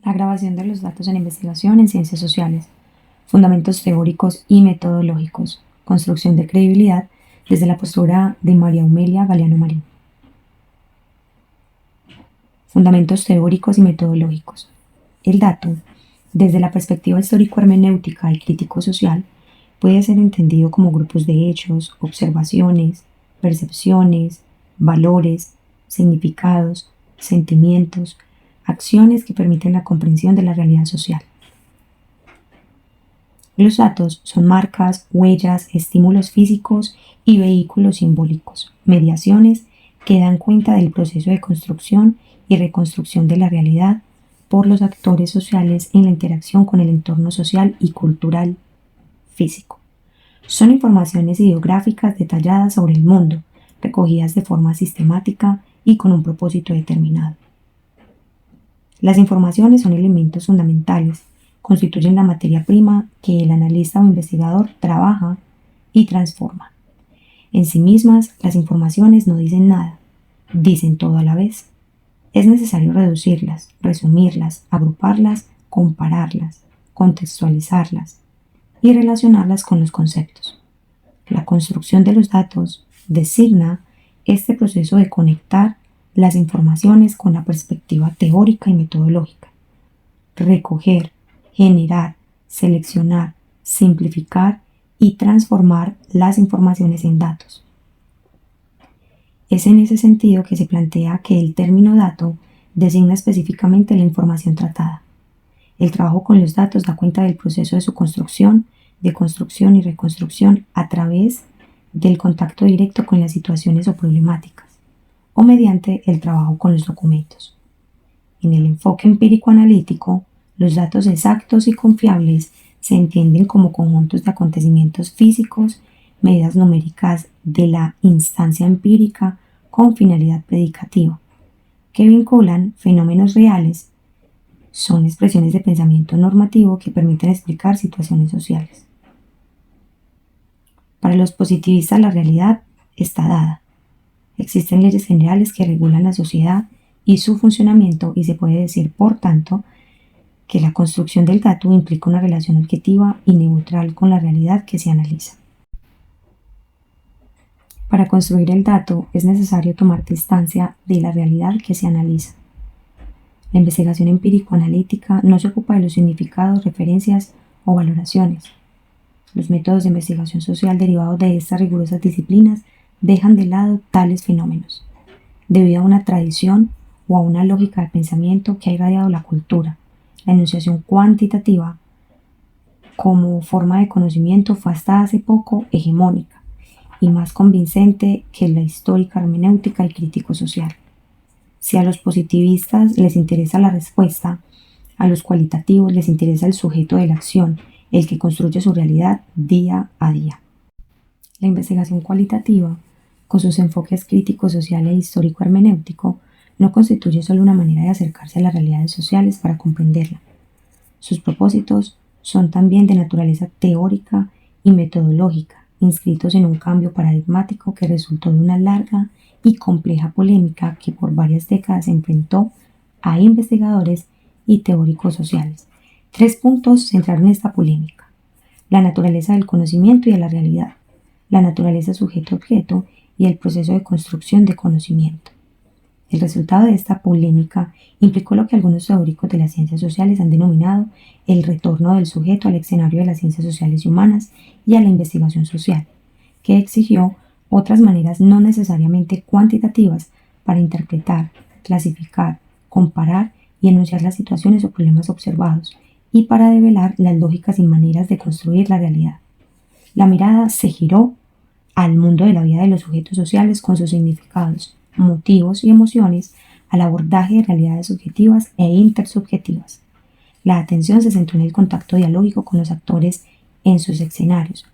La grabación de los datos en investigación en ciencias sociales, fundamentos teóricos y metodológicos, construcción de credibilidad desde la postura de María Humelia Galeano Marín. Fundamentos teóricos y metodológicos. El dato, desde la perspectiva histórico-hermenéutica y crítico-social, puede ser entendido como grupos de hechos, observaciones, percepciones, valores, significados, sentimientos, acciones que permiten la comprensión de la realidad social. Los datos son marcas, huellas, estímulos físicos y vehículos simbólicos, mediaciones que dan cuenta del proceso de construcción y reconstrucción de la realidad por los actores sociales en la interacción con el entorno social y cultural físico. Son informaciones ideográficas detalladas sobre el mundo, recogidas de forma sistemática y con un propósito determinado. Las informaciones son elementos fundamentales, constituyen la materia prima que el analista o investigador trabaja y transforma. En sí mismas, las informaciones no dicen nada, dicen todo a la vez. Es necesario reducirlas, resumirlas, agruparlas, compararlas, contextualizarlas y relacionarlas con los conceptos. La construcción de los datos designa este proceso de conectar las informaciones con la perspectiva teórica y metodológica. Recoger, generar, seleccionar, simplificar y transformar las informaciones en datos. Es en ese sentido que se plantea que el término dato designa específicamente la información tratada. El trabajo con los datos da cuenta del proceso de su construcción, de construcción y reconstrucción a través del contacto directo con las situaciones o problemáticas, o mediante el trabajo con los documentos. En el enfoque empírico-analítico, los datos exactos y confiables se entienden como conjuntos de acontecimientos físicos, medidas numéricas de la instancia empírica con finalidad predicativa, que vinculan fenómenos reales. Son expresiones de pensamiento normativo que permiten explicar situaciones sociales. Para los positivistas la realidad está dada. Existen leyes generales que regulan la sociedad y su funcionamiento y se puede decir, por tanto, que la construcción del dato implica una relación objetiva y neutral con la realidad que se analiza. Para construir el dato es necesario tomar distancia de la realidad que se analiza. La investigación empírico-analítica no se ocupa de los significados, referencias o valoraciones. Los métodos de investigación social derivados de estas rigurosas disciplinas dejan de lado tales fenómenos, debido a una tradición o a una lógica de pensamiento que ha irradiado la cultura. La enunciación cuantitativa como forma de conocimiento fue hasta hace poco hegemónica y más convincente que la histórica hermenéutica y crítico social. Si a los positivistas les interesa la respuesta, a los cualitativos les interesa el sujeto de la acción, el que construye su realidad día a día. La investigación cualitativa, con sus enfoques crítico, social e histórico-hermenéutico, no constituye solo una manera de acercarse a las realidades sociales para comprenderla. Sus propósitos son también de naturaleza teórica y metodológica, inscritos en un cambio paradigmático que resultó de una larga y compleja polémica que por varias décadas enfrentó a investigadores y teóricos sociales. 3 puntos centraron esta polémica: la naturaleza del conocimiento y de la realidad, la naturaleza sujeto-objeto y el proceso de construcción de conocimiento. El resultado de esta polémica implicó lo que algunos teóricos de las ciencias sociales han denominado el retorno del sujeto al escenario de las ciencias sociales y humanas y a la investigación social, que exigió otras maneras no necesariamente cuantitativas para interpretar, clasificar, comparar y enunciar las situaciones o problemas observados, y para develar las lógicas y maneras de construir la realidad. La mirada se giró al mundo de la vida de los sujetos sociales con sus significados, motivos y emociones, al abordaje de realidades subjetivas e intersubjetivas. La atención se centró en el contacto dialógico con los actores en sus escenarios,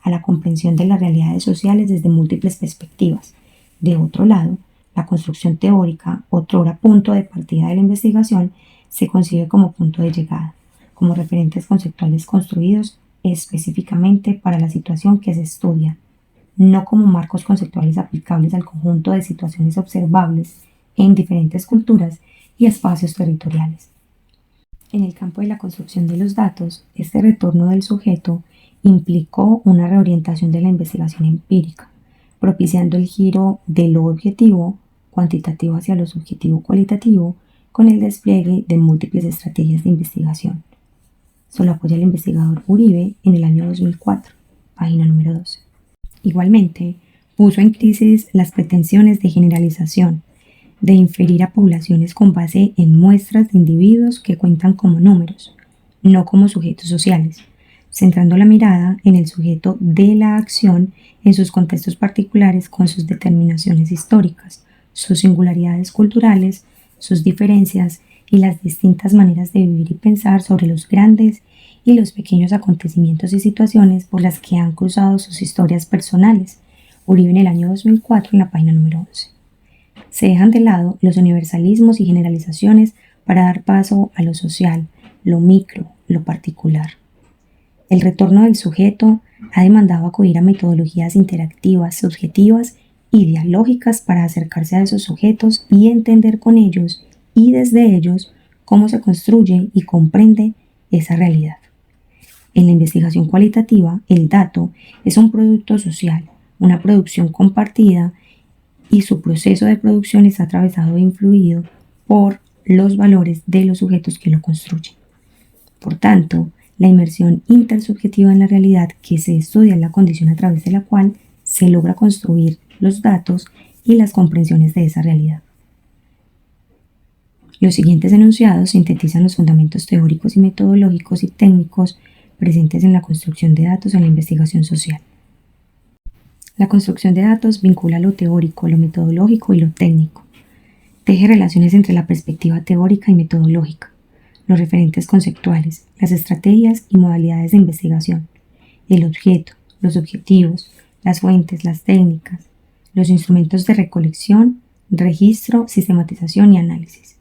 a la comprensión de las realidades sociales desde múltiples perspectivas. De otro lado, la construcción teórica, otrora punto de partida de la investigación, se concibe como punto de llegada, como referentes conceptuales construidos específicamente para la situación que se estudia, no como marcos conceptuales aplicables al conjunto de situaciones observables en diferentes culturas y espacios territoriales. En el campo de la construcción de los datos, este retorno del sujeto implicó una reorientación de la investigación empírica, propiciando el giro de lo objetivo cuantitativo hacia lo subjetivo cualitativo con el despliegue de múltiples estrategias de investigación. Esto lo apoya el investigador Uribe en el año 2004, página número 12. Igualmente, puso en crisis las pretensiones de generalización, de inferir a poblaciones con base en muestras de individuos que cuentan como números, no como sujetos sociales, centrando la mirada en el sujeto de la acción en sus contextos particulares con sus determinaciones históricas, sus singularidades culturales, sus diferencias y las distintas maneras de vivir y pensar sobre los grandes y los pequeños acontecimientos y situaciones por las que han cruzado sus historias personales. Uribe en el año 2004 en la página número 11. Se dejan de lado los universalismos y generalizaciones para dar paso a lo social, lo micro, lo particular. El retorno del sujeto ha demandado acudir a metodologías interactivas, subjetivas y dialógicas para acercarse a esos sujetos y entender con ellos y desde ellos cómo se construye y comprende esa realidad. En la investigación cualitativa, el dato es un producto social, una producción compartida y su proceso de producción está atravesado e influido por los valores de los sujetos que lo construyen. Por tanto, la inmersión intersubjetiva en la realidad que se estudia es la condición a través de la cual se logra construir los datos y las comprensiones de esa realidad. Los siguientes enunciados sintetizan los fundamentos teóricos y metodológicos y técnicos presentes en la construcción de datos en la investigación social. La construcción de datos vincula lo teórico, lo metodológico y lo técnico. Teje relaciones entre la perspectiva teórica y metodológica, los referentes conceptuales, las estrategias y modalidades de investigación, el objeto, los objetivos, las fuentes, las técnicas, los instrumentos de recolección, registro, sistematización y análisis.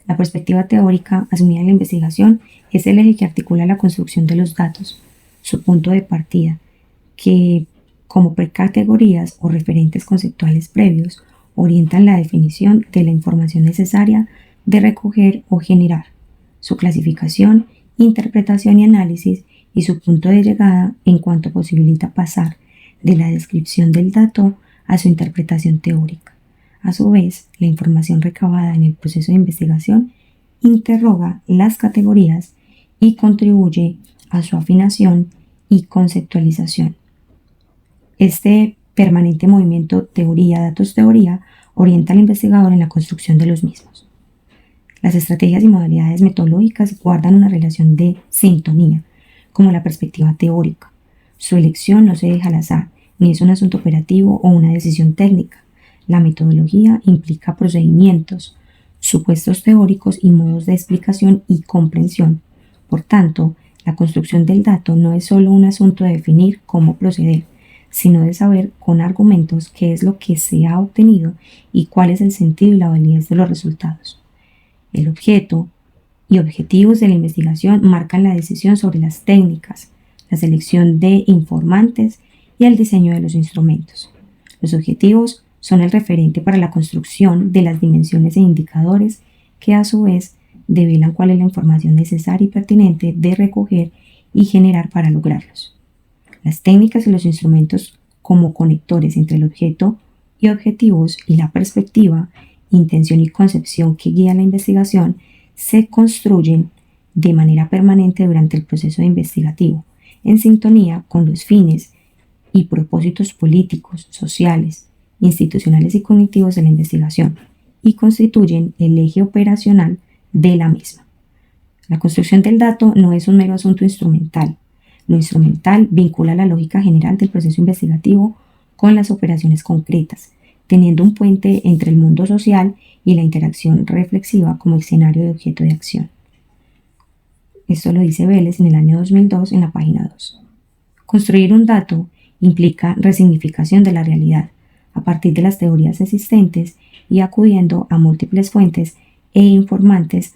La perspectiva teórica asumida en la investigación es el eje que articula la construcción de los datos, su punto de partida, que, como precategorías o referentes conceptuales previos, orientan la definición de la información necesaria de recoger o generar, su clasificación, interpretación y análisis y su punto de llegada en cuanto posibilita pasar de la descripción del dato a su interpretación teórica. A su vez, la información recabada en el proceso de investigación interroga las categorías y contribuye a su afinación y conceptualización. Este permanente movimiento teoría-datos-teoría orienta al investigador en la construcción de los mismos. Las estrategias y modalidades metodológicas guardan una relación de sintonía, como la perspectiva teórica. Su elección no se deja al azar, ni es un asunto operativo o una decisión técnica. La metodología implica procedimientos, supuestos teóricos y modos de explicación y comprensión. Por tanto, la construcción del dato no es solo un asunto de definir cómo proceder, sino de saber con argumentos qué es lo que se ha obtenido y cuál es el sentido y la validez de los resultados. El objeto y objetivos de la investigación marcan la decisión sobre las técnicas, la selección de informantes y el diseño de los instrumentos. Los objetivos son el referente para la construcción de las dimensiones e indicadores que a su vez develan cuál es la información necesaria y pertinente de recoger y generar para lograrlos. Las técnicas y los instrumentos como conectores entre el objeto y objetivos y la perspectiva, intención y concepción que guía la investigación se construyen de manera permanente durante el proceso investigativo, en sintonía con los fines y propósitos políticos, sociales, institucionales y cognitivos de la investigación, y constituyen el eje operacional de la misma. La construcción del dato no es un mero asunto instrumental. Lo instrumental vincula la lógica general del proceso investigativo con las operaciones concretas, teniendo un puente entre el mundo social y la interacción reflexiva como escenario de objeto de acción. Esto lo dice Vélez en el año 2002 en la página 2. Construir un dato implica resignificación de la realidad a partir de las teorías existentes y acudiendo a múltiples fuentes e informantes,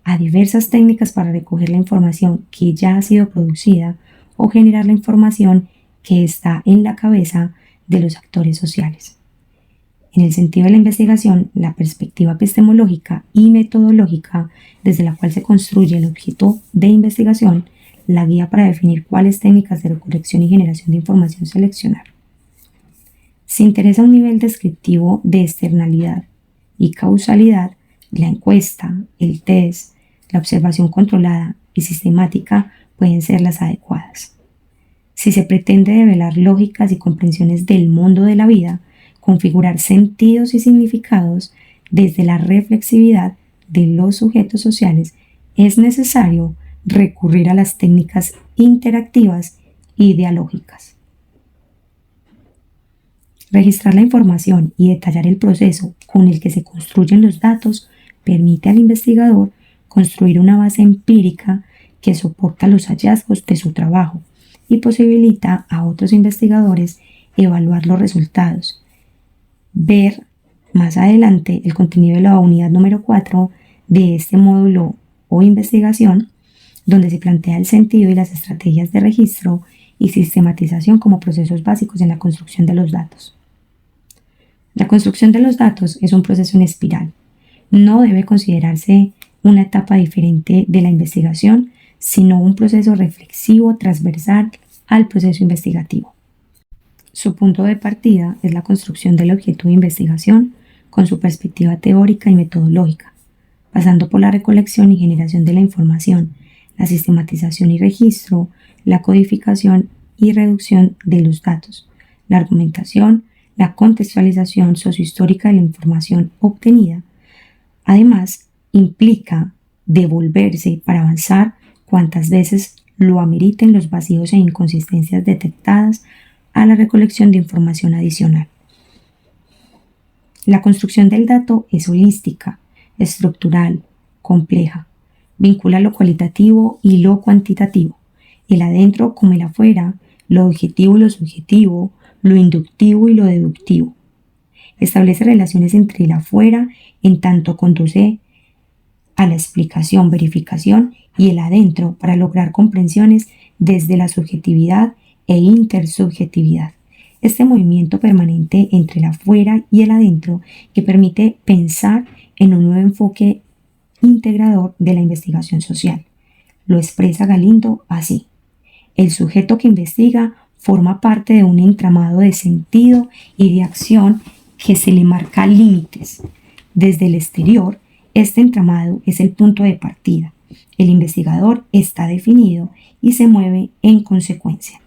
a diversas técnicas para recoger la información que ya ha sido producida o generar la información que está en la cabeza de los actores sociales. En el sentido de la investigación, la perspectiva epistemológica y metodológica desde la cual se construye el objeto de investigación, la guía para definir cuáles técnicas de recolección y generación de información seleccionar. Se interesa un nivel descriptivo de externalidad y causalidad, la encuesta, el test, la observación controlada y sistemática pueden ser las adecuadas. Si se pretende develar lógicas y comprensiones del mundo de la vida, configurar sentidos y significados desde la reflexividad de los sujetos sociales, es necesario recurrir a las técnicas interactivas y dialógicas. Registrar la información y detallar el proceso con el que se construyen los datos permite al investigador construir una base empírica que soporta los hallazgos de su trabajo y posibilita a otros investigadores evaluar los resultados. Ver más adelante el contenido de la unidad número 4 de este módulo o investigación, donde se plantea el sentido y las estrategias de registro y sistematización como procesos básicos en la construcción de los datos. La construcción de los datos es un proceso en espiral. No debe considerarse una etapa diferente de la investigación, sino un proceso reflexivo transversal al proceso investigativo. Su punto de partida es la construcción del objeto de investigación con su perspectiva teórica y metodológica, pasando por la recolección y generación de la información, la sistematización y registro, la codificación y reducción de los datos, la argumentación, la contextualización sociohistórica de la información obtenida. Además, implica devolverse para avanzar cuantas veces lo ameriten los vacíos e inconsistencias detectadas a la recolección de información adicional. La construcción del dato es holística, estructural, compleja. Vincula lo cualitativo y lo cuantitativo, el adentro como el afuera, lo objetivo y lo subjetivo, lo inductivo y lo deductivo. Establece relaciones entre el afuera en tanto conduce a la explicación, verificación y el adentro para lograr comprensiones desde la subjetividad e intersubjetividad. Este movimiento permanente entre el afuera y el adentro que permite pensar en un nuevo enfoque integrador de la investigación social. Lo expresa Galindo así: el sujeto que investiga forma parte de un entramado de sentido y de acción que se le marca límites. Desde el exterior, este entramado es el punto de partida. El investigador está definido y se mueve en consecuencia.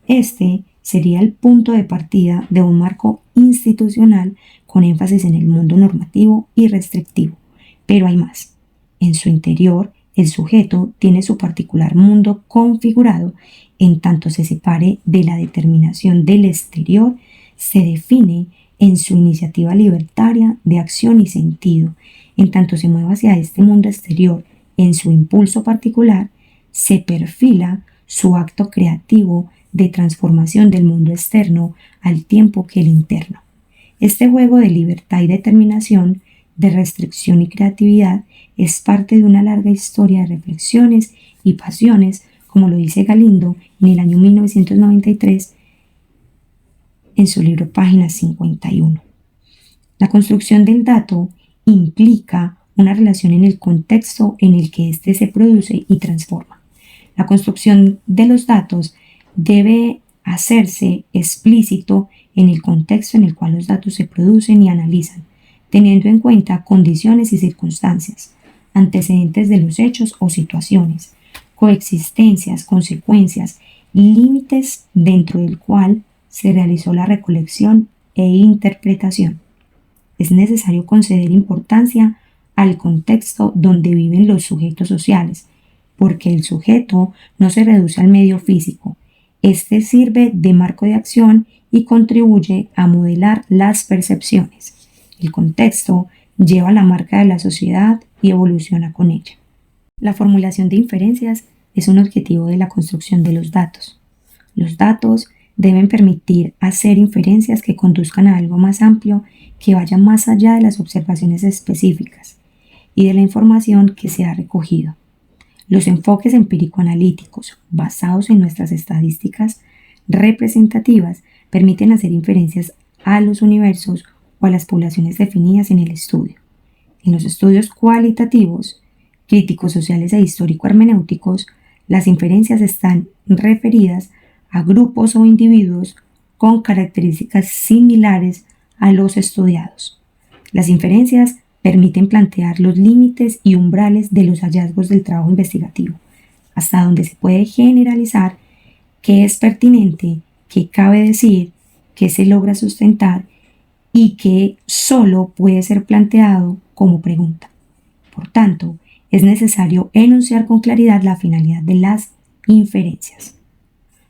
Este sería el punto de partida de un marco institucional con énfasis en el mundo normativo y restrictivo. Pero hay más. En su interior, el sujeto tiene su particular mundo configurado, en tanto se separe de la determinación del exterior, se define en su iniciativa libertaria de acción y sentido, en tanto se mueve hacia este mundo exterior, en su impulso particular, se perfila su acto creativo de transformación del mundo externo al tiempo que el interno. Este juego de libertad y determinación, de restricción y creatividad, es parte de una larga historia de reflexiones y pasiones, como lo dice Galindo en el año 1993 en su libro Página 51. La construcción del dato implica una relación en el contexto en el que éste se produce y transforma. La construcción de los datos debe hacerse explícito en el contexto en el cual los datos se producen y analizan, teniendo en cuenta condiciones y circunstancias, antecedentes de los hechos o situaciones, coexistencias, consecuencias, límites dentro del cual se realizó la recolección e interpretación. Es necesario conceder importancia al contexto donde viven los sujetos sociales, porque el sujeto no se reduce al medio físico. Este sirve de marco de acción y contribuye a modelar las percepciones. El contexto lleva la marca de la sociedad y evoluciona con ella. La formulación de inferencias es un objetivo de la construcción de los datos. Los datos deben permitir hacer inferencias que conduzcan a algo más amplio, que vaya más allá de las observaciones específicas y de la información que se ha recogido. Los enfoques empírico-analíticos basados en nuestras estadísticas representativas permiten hacer inferencias a los universos o a las poblaciones definidas en el estudio. En los estudios cualitativos, críticos, sociales e histórico-hermenéuticos, las inferencias están referidas a grupos o individuos con características similares a los estudiados. Las inferencias permiten plantear los límites y umbrales de los hallazgos del trabajo investigativo, hasta donde se puede generalizar qué es pertinente, qué cabe decir, qué se logra sustentar y qué solo puede ser planteado como pregunta. Por tanto, es necesario enunciar con claridad la finalidad de las inferencias.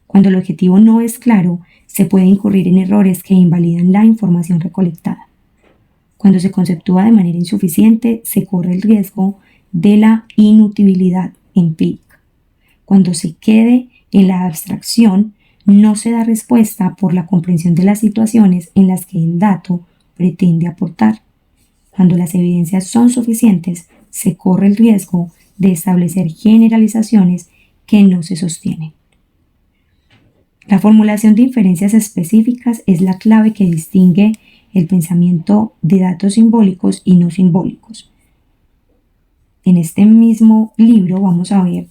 Cuando el objetivo no es claro, se puede incurrir en errores que invalidan la información recolectada. Cuando se conceptúa de manera insuficiente, se corre el riesgo de la inutilidad empírica. Cuando se quede en la abstracción, no se da respuesta por la comprensión de las situaciones en las que el dato pretende aportar. Cuando las evidencias son suficientes, se corre el riesgo de establecer generalizaciones que no se sostienen. La formulación de inferencias específicas es la clave que distingue el pensamiento de datos simbólicos y no simbólicos. En este mismo libro vamos a ver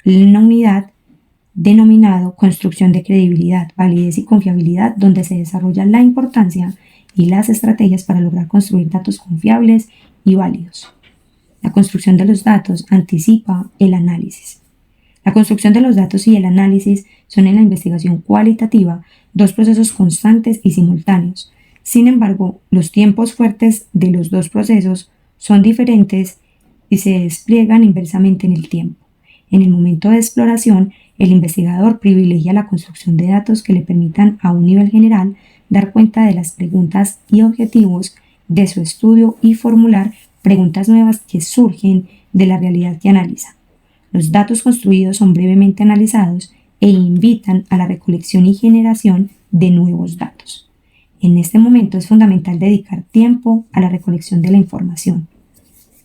una unidad denominado construcción de credibilidad, validez y confiabilidad, donde se desarrolla la importancia y las estrategias para lograr construir datos confiables y válidos. La construcción de los datos anticipa el análisis. La construcción de los datos y el análisis son en la investigación cualitativa dos procesos constantes y simultáneos. Sin embargo, los tiempos fuertes de los dos procesos son diferentes y se despliegan inversamente en el tiempo. En el momento de exploración, el investigador privilegia la construcción de datos que le permitan a un nivel general dar cuenta de las preguntas y objetivos de su estudio y formular preguntas nuevas que surgen de la realidad que analiza. Los datos construidos son brevemente analizados e invitan a la recolección y generación de nuevos datos. En este momento es fundamental dedicar tiempo a la recolección de la información.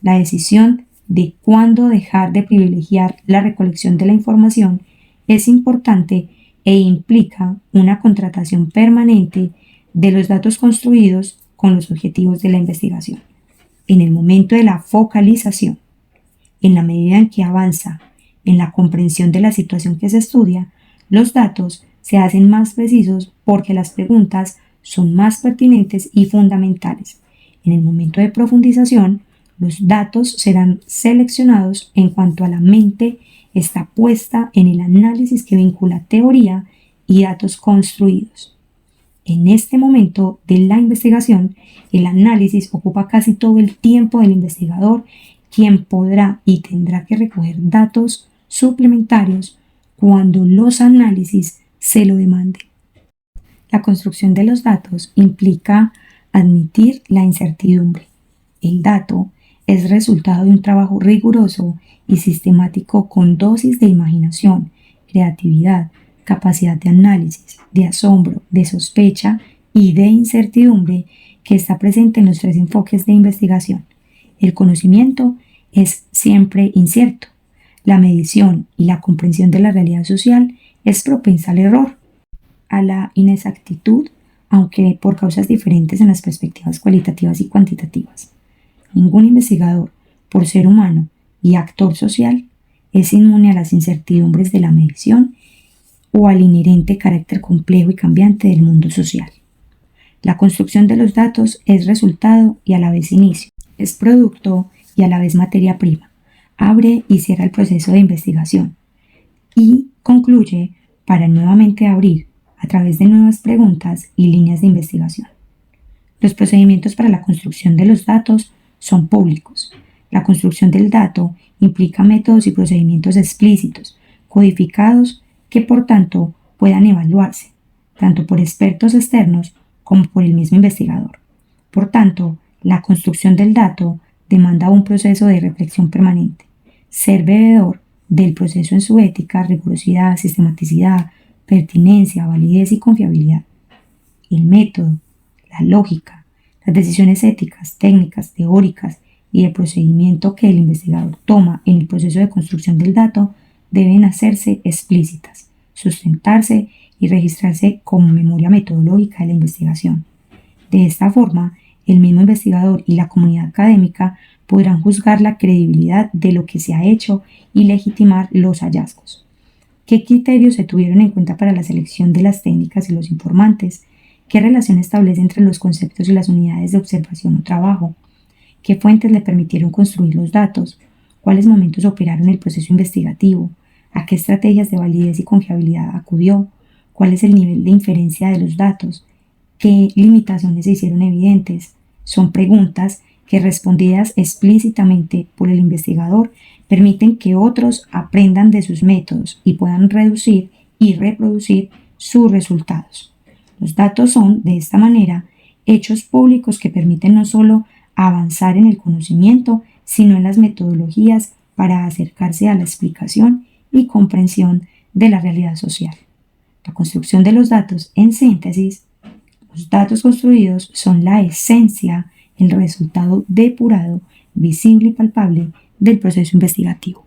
La decisión de cuándo dejar de privilegiar la recolección de la información es importante e implica una contratación permanente de los datos construidos con los objetivos de la investigación. En el momento de la focalización, en la medida en que avanza en la comprensión de la situación que se estudia, los datos se hacen más precisos porque las preguntas son más pertinentes y fundamentales. En el momento de profundización, los datos serán seleccionados en cuanto a la mente está puesta en el análisis que vincula teoría y datos construidos. En este momento de la investigación, el análisis ocupa casi todo el tiempo del investigador, quien podrá y tendrá que recoger datos suplementarios cuando los análisis se lo demanden. La construcción de los datos implica admitir la incertidumbre. El dato es resultado de un trabajo riguroso y sistemático con dosis de imaginación, creatividad, capacidad de análisis, de asombro, de sospecha y de incertidumbre que está presente en los tres enfoques de investigación. El conocimiento es siempre incierto. La medición y la comprensión de la realidad social es propensa al error, a la inexactitud, aunque por causas diferentes en las perspectivas cualitativas y cuantitativas. Ningún investigador, por ser humano y actor social, es inmune a las incertidumbres de la medición o al inherente carácter complejo y cambiante del mundo social. La construcción de los datos es resultado y a la vez inicio, es producto y a la vez materia prima, abre y cierra el proceso de investigación y concluye para nuevamente abrir a través de nuevas preguntas y líneas de investigación. Los procedimientos para la construcción de los datos son públicos. La construcción del dato implica métodos y procedimientos explícitos, codificados, que por tanto puedan evaluarse, tanto por expertos externos como por el mismo investigador. Por tanto, la construcción del dato demanda un proceso de reflexión permanente. Ser bebedor del proceso en su ética, rigurosidad, sistematicidad, pertinencia, validez y confiabilidad. El método, la lógica, las decisiones éticas, técnicas, teóricas y de procedimiento que el investigador toma en el proceso de construcción del dato deben hacerse explícitas, sustentarse y registrarse como memoria metodológica de la investigación. De esta forma, el mismo investigador y la comunidad académica podrán juzgar la credibilidad de lo que se ha hecho y legitimar los hallazgos. ¿Qué criterios se tuvieron en cuenta para la selección de las técnicas y los informantes? ¿Qué relación establece entre los conceptos y las unidades de observación o trabajo? ¿Qué fuentes le permitieron construir los datos? ¿Cuáles momentos operaron el proceso investigativo? ¿A qué estrategias de validez y confiabilidad acudió? ¿Cuál es el nivel de inferencia de los datos? ¿Qué limitaciones se hicieron evidentes? Son preguntas que, respondidas explícitamente por el investigador, permiten que otros aprendan de sus métodos y puedan reducir y reproducir sus resultados. Los datos son, de esta manera, hechos públicos que permiten no solo avanzar en el conocimiento, sino en las metodologías para acercarse a la explicación y comprensión de la realidad social. La construcción de los datos, en síntesis, los datos construidos son la esencia, el resultado depurado, visible y palpable del proceso investigativo.